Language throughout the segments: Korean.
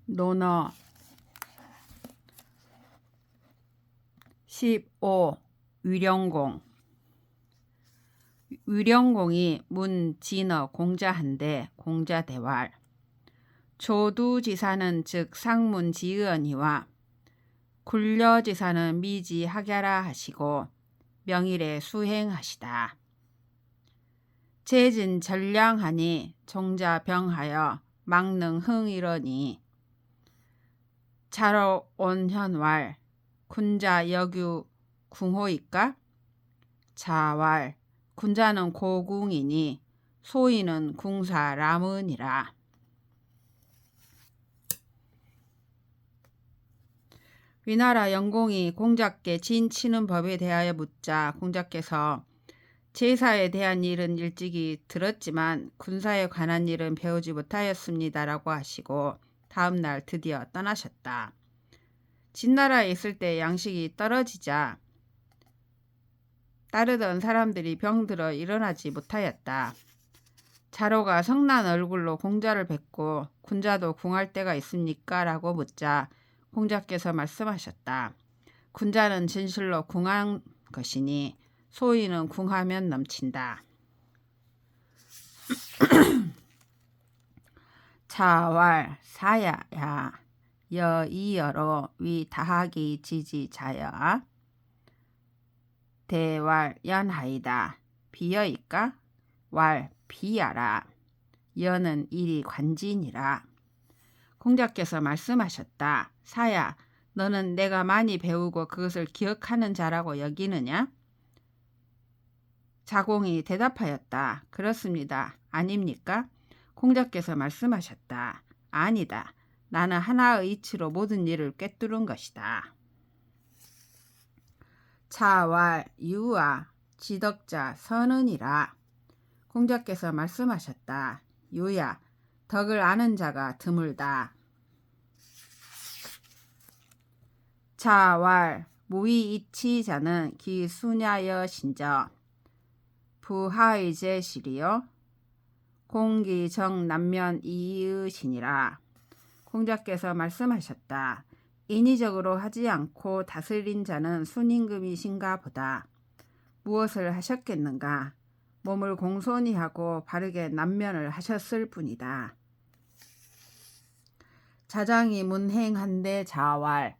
논어 15. 위령공. 위령공이 문진어 공자한데 공자대왈. 조두지사는 즉 상문지의언이와 굴려지사는 미지하랴라 하시고 명일에 수행하시다. 재진 전량하니 종자병하여 막능흥이러니 자로 온현왈 군자 여규 궁호이까? 자왈 군자는 고궁이니 소인은 궁사 람은이라. 위나라 영공이 공자께 진치는 법에 대하여 묻자 공자께서 제사에 대한 일은 일찍이 들었지만 군사에 관한 일은 배우지 못하였습니다라고 하시고 다음날 드디어 떠나셨다. 진나라에 있을 때 양식이 떨어지자 따르던 사람들이 병들어 일어나지 못하였다. 자로가 성난 얼굴로 공자를 뵙고 군자도 궁할 때가 있습니까? 라고 묻자 공자께서 말씀하셨다. 군자는 진실로 궁한 것이니 소인은 궁하면 넘친다. 자왈 사야야 여이여로 위다하기 지지자여 대왈 연하이다. 비여이까? 왈 비야라. 여는 일이 관진이라. 공자께서 말씀하셨다. 사야, 너는 내가 많이 배우고 그것을 기억하는 자라고 여기느냐? 자공이 대답하였다. 그렇습니다. 아닙니까? 공자께서 말씀하셨다. 아니다. 나는 하나의 이치로 모든 일을 꿰뚫은 것이다. 차왈 유아 지덕자 선은이라. 공자께서 말씀하셨다. 유야, 덕을 아는 자가 드물다. 차왈 무이이치자는 기수냐여 신저 부하의제시리요 공기정 남면 이의신이라. 공자께서 말씀하셨다. 인위적으로 하지 않고 다스린 자는 순임금이신가 보다. 무엇을 하셨겠는가? 몸을 공손히 하고 바르게 남면을 하셨을 뿐이다. 자장이 문행한데 자왈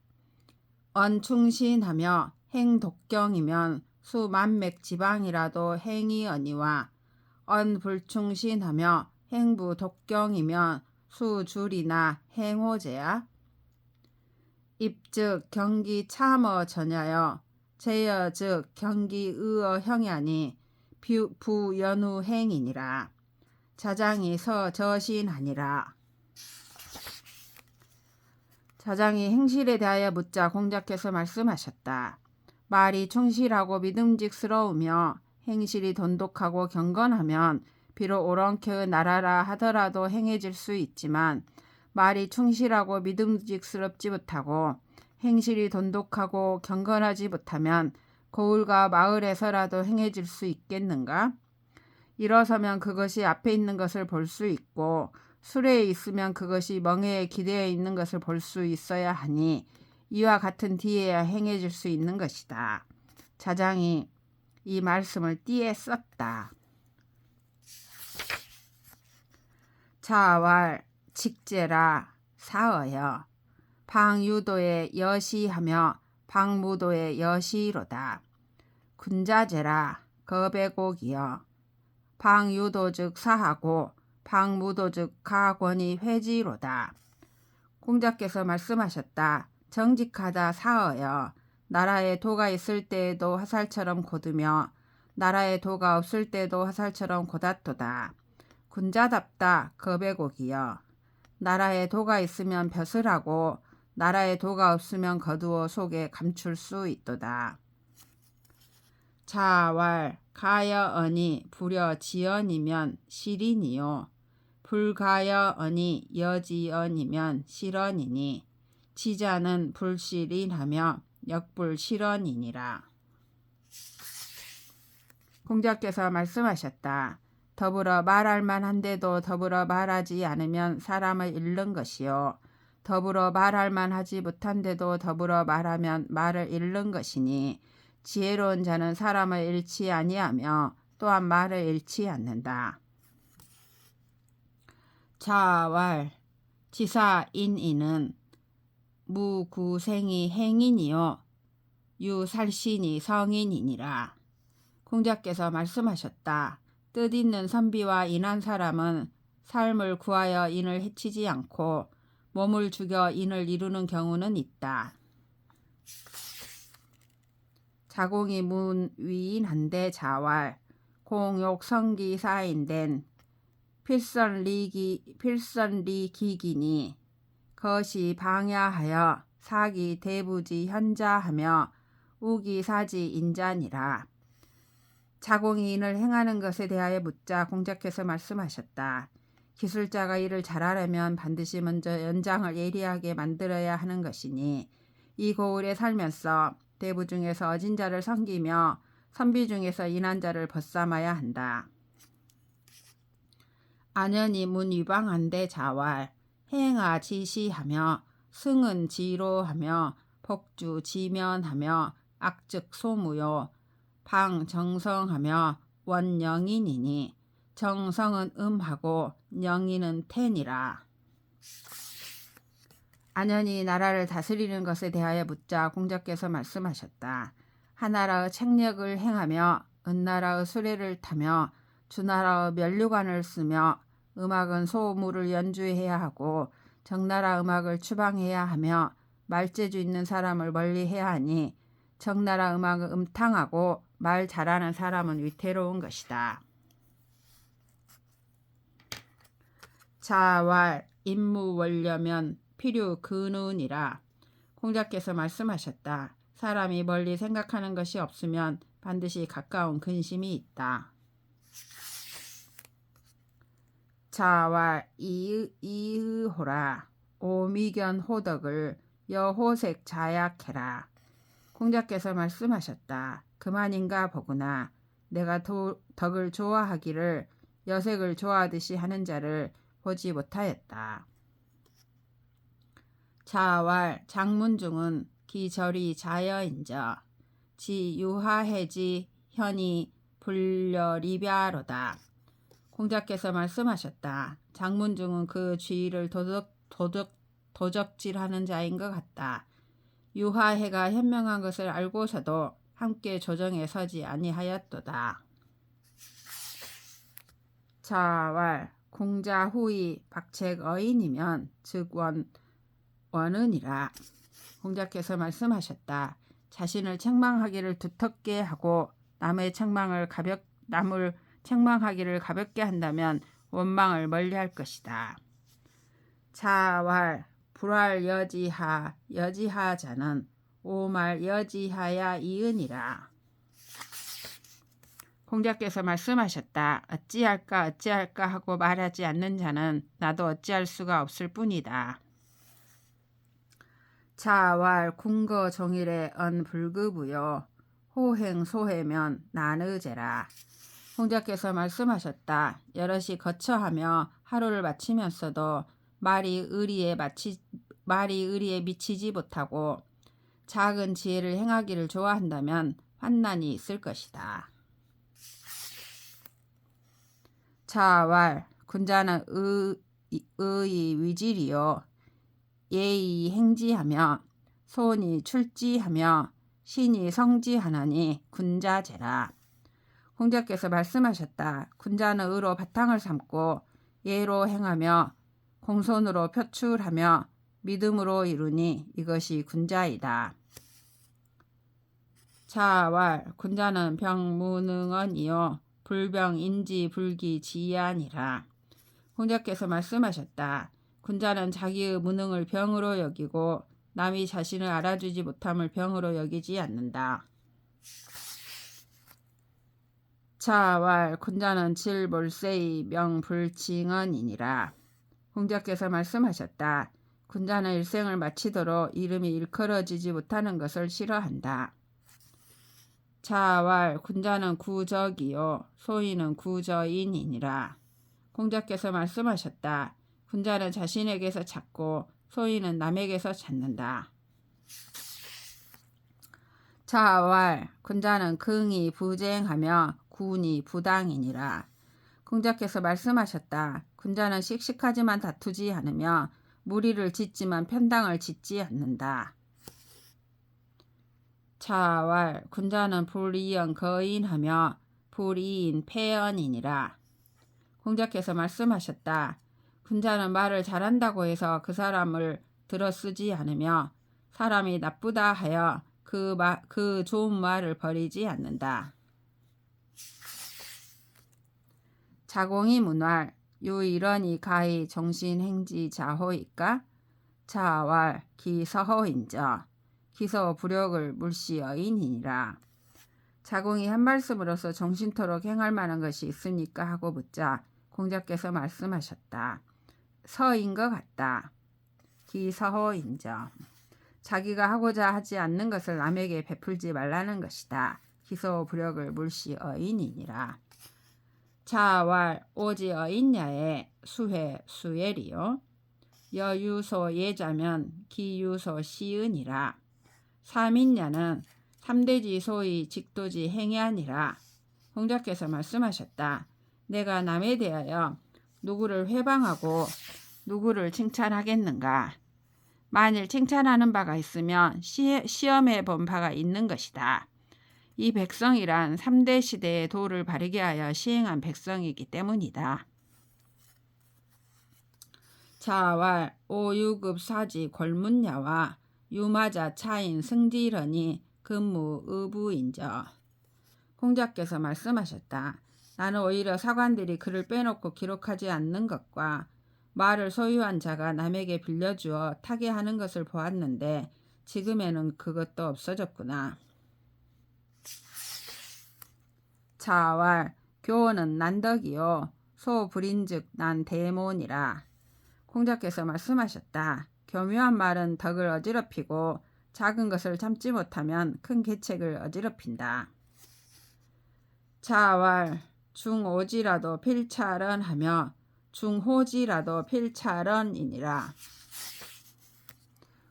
언충신하며 행독경이면 수만맥지방이라도 행이언이와 언불충신하며 행부독경이면 수줄이나 행호제야. 입즉 경기 참어 전야여 제여 즉 경기 의어 형야니 부연후 행이니라. 자장이 서저신하니라. 자장이 행실에 대하여 묻자 공자께서 말씀하셨다. 말이 충실하고 믿음직스러우며 행실이 돈독하고 경건하면 비록 오랑캐의 나라라 하더라도 행해질 수 있지만 말이 충실하고 믿음직스럽지 못하고 행실이 돈독하고 경건하지 못하면 고을과 마을에서라도 행해질 수 있겠는가? 일어서면 그것이 앞에 있는 것을 볼 수 있고 수레에 있으면 그것이 멍에에 기대어 있는 것을 볼 수 있어야 하니 이와 같은 뒤에야 행해질 수 있는 것이다. 자장이 이 말씀을 띠에 썼다. 자왈 직제라 사어여 방유도의 여시하며 방무도의 여시로다. 군자제라 거배곡이여 방유도 즉 사하고 방무도 즉 가권이 회지로다. 공자께서 말씀하셨다. 정직하다 사어여 나라에 도가 있을 때에도 화살처럼 곧으며 나라에 도가 없을 때도 화살처럼 곧았도다. 군자답다 거배곡이여 나라에 도가 있으면 벼슬하고 나라에 도가 없으면 거두어 속에 감출 수 있도다. 자왈 가여언이 불여지언이면 실인이요 불가여언이 여지언이면 실언이니 지자는 불실인하며 역불실언이니라. 공자께서 말씀하셨다. 더불어 말할 만한데도 더불어 말하지 않으면 사람을 잃는 것이요 더불어 말할 만하지 못한데도 더불어 말하면 말을 잃는 것이니 지혜로운 자는 사람을 잃지 아니하며 또한 말을 잃지 않는다. 자왈 지사인이는 무구생이 행인이요 유살신이 성인이니라. 공자께서 말씀하셨다. 뜻있는 선비와 인한 사람은 삶을 구하여 인을 해치지 않고 몸을 죽여 인을 이루는 경우는 있다. 자공이 문위인한데 자왈 공욕성기사인된 필선리기기니 것이 방야하여 사기 대부지 현자하며 우기사지 인자니라. 자공이 인을 행하는 것에 대하여 묻자 공자께서 말씀하셨다. 기술자가 일을 잘하려면 반드시 먼저 연장을 예리하게 만들어야 하는 것이니 이 고을에 살면서 대부 중에서 어진 자를 섬기며 선비 중에서 인한 자를 벗삼아야 한다. 안연이 문위방한데 자왈 행하 지시하며 승은 지로하며 복주 지면하며 악즉 소무요 방 정성하며 원영인이니 정성은 음하고 영인은 텐이라. 안연이 나라를 다스리는 것에 대하여 묻자 공자께서 말씀하셨다. 하나라의 책력을 행하며 은나라의 수레를 타며 주나라의 면류관을 쓰며 음악은 소무를 연주해야 하고 정나라 음악을 추방해야 하며 말재주 있는 사람을 멀리해야 하니 정나라 음악은 음탕하고 말 잘하는 사람은 위태로운 것이다. 자왈 임무원려면 필요 근운이라. 공자께서 말씀하셨다. 사람이 멀리 생각하는 것이 없으면 반드시 가까운 근심이 있다. 자왈 이의호라. 오미견 호덕을 여호색 자약해라. 공자께서 말씀하셨다. 그만인가 보구나. 내가 덕을 좋아하기를 여색을 좋아하듯이 하는 자를 보지 못하였다. 자왈 장문중은 기절이 자여인저 지 유하해지 현이 불려리벼로다. 공자께서 말씀하셨다. 장문중은 그 주의를 도적질하는 자인 것 같다. 유하해가 현명한 것을 알고서도 함께 조정에 서지 아니하였도다. 자왈 공자 후이 박책어인이면 즉 원은이라. 공자께서 말씀하셨다. 자신을 책망하기를 두텁게 하고 남을 책망하기를 가볍게 한다면 원망을 멀리할 것이다. 자왈 불할 여지하자는 오말 여지하야 이은이라. 공자께서 말씀하셨다. 어찌할까 하고 말하지 않는 자는 나도 어찌할 수가 없을 뿐이다. 자왈 궁거 종일에 언불급우요 호행 소해면 난의제라. 공자께서 말씀하셨다. 여럿이 거처하며 하루를 마치면서도 말이 의리에 미치지 못하고 작은 지혜를 행하기를 좋아한다면 환난이 있을 것이다. 자왈 군자는 의의 위질이요 예의 행지하며 소원이 출지하며 신이 성지하나니 군자제라. 공자께서 말씀하셨다. 군자는 의로 바탕을 삼고 예로 행하며 공손으로 표출하며 믿음으로 이루니 이것이 군자이다. 자왈 군자는 병무능언이요 불병인지 불기지아니라. 공자께서 말씀하셨다. 군자는 자기의 무능을 병으로 여기고 남이 자신을 알아주지 못함을 병으로 여기지 않는다. 자왈 군자는 질몰세의 명불칭언이니라. 공자께서 말씀하셨다. 군자는 일생을 마치도록 이름이 일컬어지지 못하는 것을 싫어한다. 자왈 군자는 구적이요 소인은 구저인이니라. 공자께서 말씀하셨다. 군자는 자신에게서 찾고 소인은 남에게서 찾는다. 자왈 군자는 긍이 부쟁하며 군이 부당이니라. 공자께서 말씀하셨다. 군자는 씩씩하지만 다투지 않으며 무리를 짓지만 편당을 짓지 않는다. 자왈 군자는 불이연 거인하며 불이인 폐언이니라. 공자께서 말씀하셨다. 군자는 말을 잘한다고 해서 그 사람을 들어쓰지 않으며 사람이 나쁘다 하여 그 좋은 말을 버리지 않는다. 자공이 문활 유이러니 가히 정신행지 자호이까 자왈 기서호인저 기서 부력을 물시어인이니라. 자공이 한 말씀으로서 정신토록 행할 만한 것이 있습니까 하고 묻자 공자께서 말씀하셨다. 서인 것 같다. 기서호인저 자기가 하고자 하지 않는 것을 남에게 베풀지 말라는 것이다. 기서 부력을 물시어인이니라. 자왈 오지어인야에 수회 수엘이요 여유소 예자면 기유소 시은이라. 삼인야는 삼대지 소위 직도지 행야니라. 공자께서 말씀하셨다. 내가 남에 대하여 누구를 회방하고 누구를 칭찬하겠는가. 만일 칭찬하는 바가 있으면 시험해 본 바가 있는 것이다. 이 백성이란 3대 시대의 도를 바르게 하여 시행한 백성이기 때문이다. 자왈 오유급 사지 골문야와 유마자 차인 승지러니 근무 의부인저. 공자께서 말씀하셨다. 나는 오히려 사관들이 글을 빼놓고 기록하지 않는 것과 말을 소유한 자가 남에게 빌려주어 타게 하는 것을 보았는데 지금에는 그것도 없어졌구나. 자왈 교훈은 난덕이요 소불인즉 난 대모니라. 공자께서 말씀하셨다. 교묘한 말은 덕을 어지럽히고 작은 것을 참지 못하면 큰 계책을 어지럽힌다. 자왈 중오지라도 필찰언하며 중호지라도 필찰언이니라.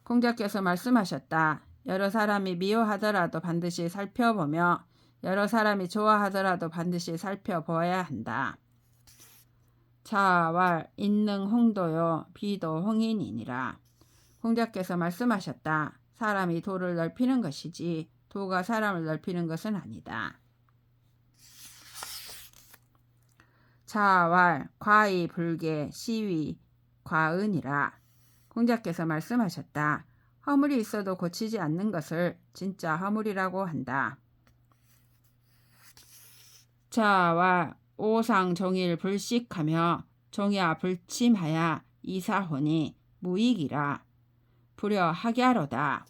공자께서 말씀하셨다. 여러 사람이 미워하더라도 반드시 살펴보며 여러 사람이 좋아하더라도 반드시 살펴보아야 한다. 자왈 인능 홍도요 비도 홍인이니라. 공자께서 말씀하셨다. 사람이 도를 넓히는 것이지 도가 사람을 넓히는 것은 아니다. 자왈 과의 불계 시위 과은이라. 공자께서 말씀하셨다. 허물이 있어도 고치지 않는 것을 진짜 허물이라고 한다. 자왈 오상종일 불식하며 종야 불침하야 이사혼이 무익이라. 불여 학야로다.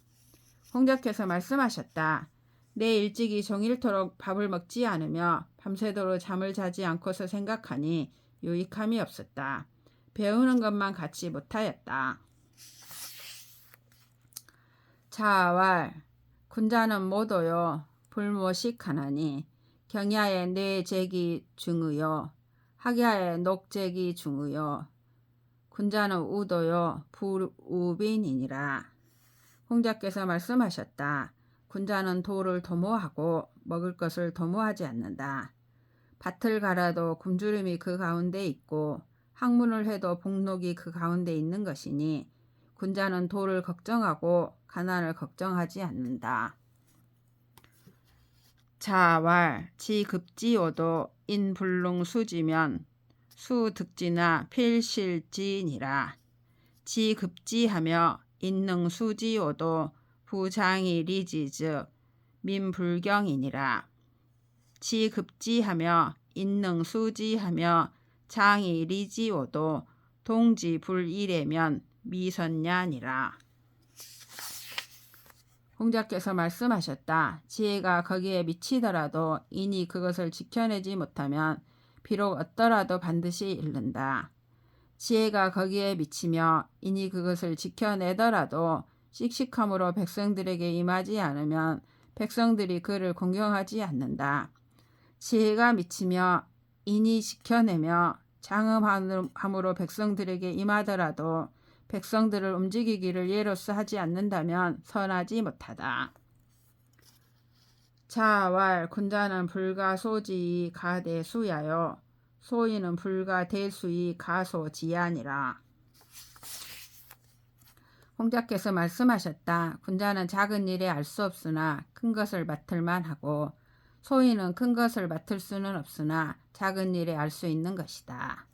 공자께서 말씀하셨다. 내 일찍이 종일토록 밥을 먹지 않으며 밤새도록 잠을 자지 않고서 생각하니 유익함이 없었다. 배우는 것만 갖지 못하였다. 자왈 군자는 모도요 불모식하나니 경야의 뇌재기 중의요 학야의 녹재기 중의요 군자는 우도요 불우빈이니라. 공자께서 말씀하셨다. 군자는 도를 도모하고 먹을 것을 도모하지 않는다. 밭을 갈아도 굶주림이 그 가운데 있고 학문을 해도 복록이 그 가운데 있는 것이니 군자는 도를 걱정하고 가난을 걱정하지 않는다. 자왈 지급지오도 인불능수지면 수득지나 필실지니라. 지급지하며 인능수지오도 부장이 리지즉 민불경이니라. 지급지하며 인능수지하며 장이 리지오도 동지불이래면 미선냐니라. 공자께서 말씀하셨다. 지혜가 거기에 미치더라도 인이 그것을 지켜내지 못하면 비록 얻더라도 반드시 잃는다. 지혜가 거기에 미치며 인이 그것을 지켜내더라도 씩씩함으로 백성들에게 임하지 않으면 백성들이 그를 공경하지 않는다. 지혜가 미치며 인이 지켜내며 장엄함으로 백성들에게 임하더라도 백성들을 움직이기를 예로서 하지 않는다면 선하지 못하다. 자왈 군자는 불가 소지이 가대수야요 소인은 불가 대수이 가소지아니라. 홍자께서 말씀하셨다. 군자는 작은 일에 알 수 없으나 큰 것을 맡을만 하고 소인은 큰 것을 맡을 수는 없으나 작은 일에 알 수 있는 것이다.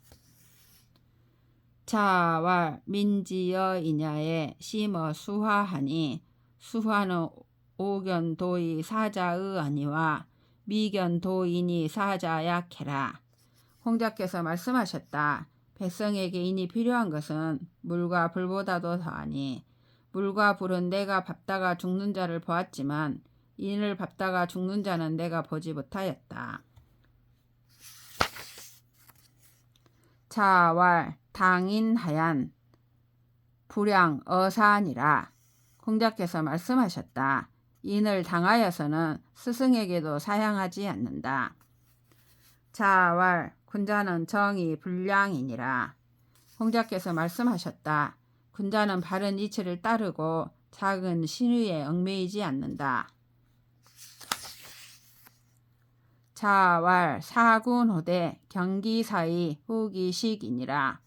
자왈 민지여 이냐에 심어 수화하니 수화는 오견도이 사자의 아니와 미견도인이 사자약해라. 홍자께서 말씀하셨다. 백성에게 인이 필요한 것은 물과 불보다도 더하니 물과 불은 내가 밟다가 죽는 자를 보았지만 인을 밟다가 죽는 자는 내가 보지 못하였다. 자왈 당인하얀 불양 어사니라. 홍자께서 말씀하셨다. 인을 당하여서는 스승에게도 사양하지 않는다. 자왈 군자는 정이 불량이니라. 홍자께서 말씀하셨다. 군자는 바른 이치를 따르고 작은 신의에 얽매이지 않는다. 자왈 사군호대 경기사의 후기식이니라.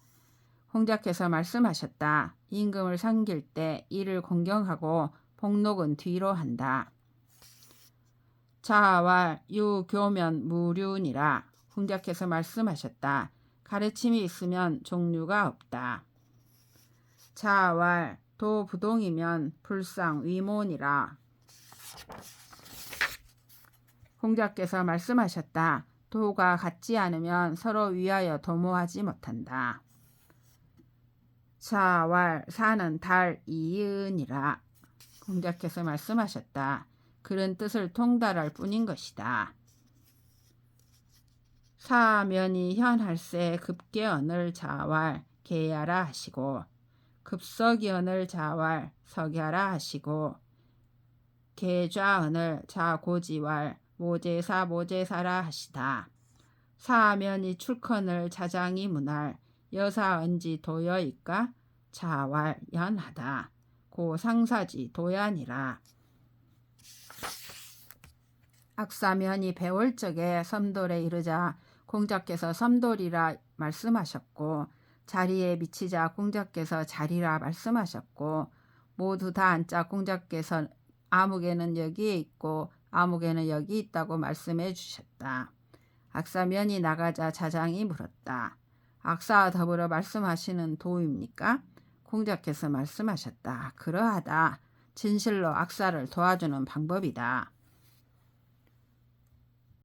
홍자께서 말씀하셨다. 임금을 섬길 때 이를 공경하고 복록은 뒤로 한다. 자왈 유교면 무륜이라. 홍자께서 말씀하셨다. 가르침이 있으면 종류가 없다. 자왈 도부동이면 불상위몬이라. 홍자께서 말씀하셨다. 도가 같지 않으면 서로 위하여 도모하지 못한다. 자왈 사는 달 이은이라. 홍자께서 말씀하셨다. 그런 뜻을 통달할 뿐인 것이다. 사면이 현할세 급계언을 자왈 계야라 하시고 급석이언을 자왈 석야라 하시고 계좌언을 자고지왈 모제사 모제사라 하시다. 사면이 출컨을 자장이 문할 여사언지 도여이까 자왈 연하다. 고 상사지 도야니라. 악사면이 배울 적에 섬돌에 이르자 공자께서 섬돌이라 말씀하셨고 자리에 미치자 공자께서 자리라 말씀하셨고 모두 다 앉자 공자께서 아무개는 여기에 있고 아무개는 여기 있다고 말씀해 주셨다. 악사면이 나가자 자장이 물었다. 악사와 더불어 말씀하시는 도입니까? 공자께서 말씀하셨다. 그러하다. 진실로 악사를 도와주는 방법이다.